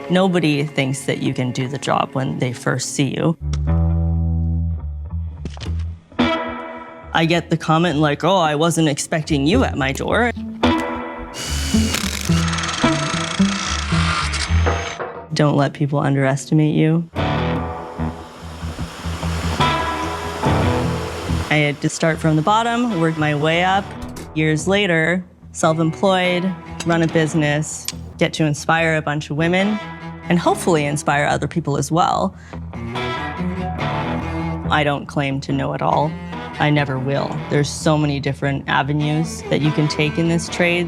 Nobody thinks that you can do the job when they first see you. I get the comment like, oh, I wasn't expecting you at my door. Don't let people underestimate you. I had to start from the bottom, work my way up. Years later, self-employed, run a business, get to inspire a bunch of women, and hopefully inspire other people as well. I don't claim to know it all. I never will. There's so many different avenues that you can take in this trade.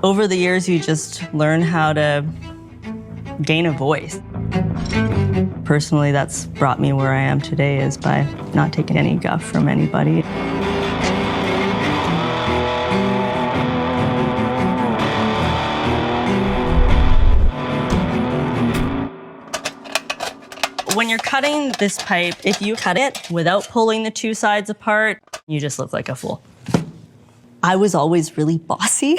Over the years, you just learn how to gain a voice. Personally, that's brought me where I am today is by not taking any guff from anybody. When you're cutting this pipe, if you cut it without pulling the two sides apart, you just look like a fool. I was always really bossy.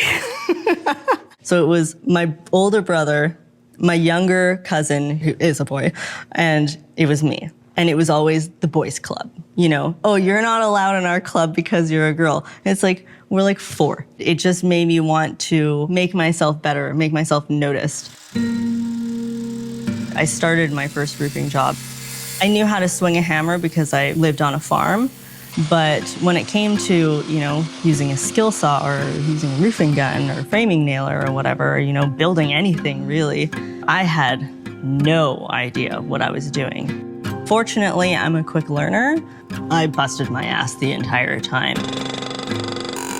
So it was my older brother, my younger cousin, who is a boy, and it was me. And it was always the boys' club. You know, oh, you're not allowed in our club because you're a girl. And it's like, we're like 4. It just made me want to make myself better, make myself noticed. I started my first roofing job. I knew how to swing a hammer because I lived on a farm. But when it came to, you know, using a skill saw or using a roofing gun or framing nailer or whatever, you know, building anything really, I had no idea what I was doing. Fortunately, I'm a quick learner. I busted my ass the entire time.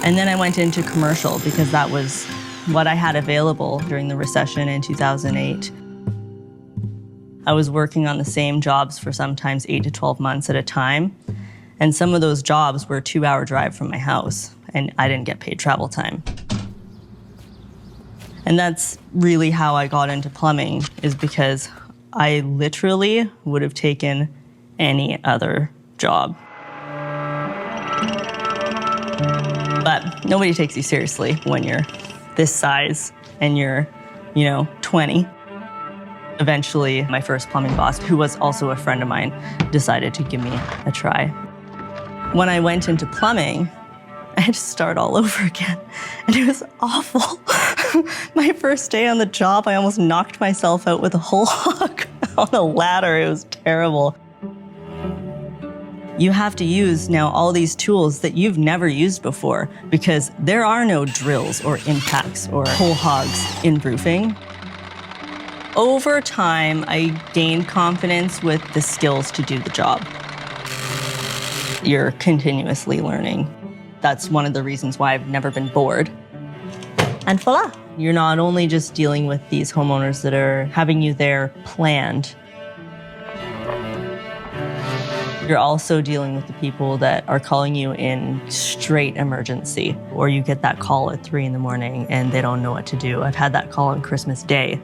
And then I went into commercial because that was what I had available during the recession in 2008. I was working on the same jobs for sometimes 8 to 12 months at a time. And some of those jobs were a 2-hour drive from my house, and I didn't get paid travel time. And that's really how I got into plumbing, is because I literally would have taken any other job. But nobody takes you seriously when you're this size and you're, you know, 20. Eventually, my first plumbing boss, who was also a friend of mine, decided to give me a try. When I went into plumbing, I had to start all over again, and it was awful. My first day on the job, I almost knocked myself out with a whole hog on a ladder. It was terrible. You have to use now all these tools that you've never used before because there are no drills or impacts or whole hogs in roofing. Over time, I gained confidence with the skills to do the job. You're continuously learning. That's one of the reasons why I've never been bored. And voila, you're not only just dealing with these homeowners that are having you there planned, you're also dealing with the people that are calling you in straight emergency, or you get that call at 3 in the morning and they don't know what to do. I've had that call on Christmas Day.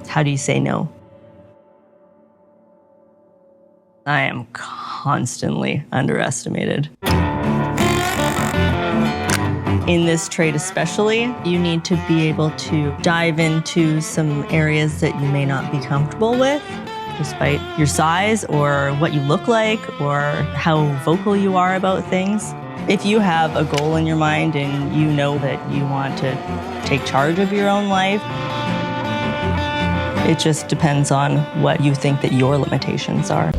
How do you say no? I am constantly underestimated. In this trade especially, you need to be able to dive into some areas that you may not be comfortable with, despite your size or what you look like or how vocal you are about things. If you have a goal in your mind and you know that you want to take charge of your own life, it just depends on what you think that your limitations are.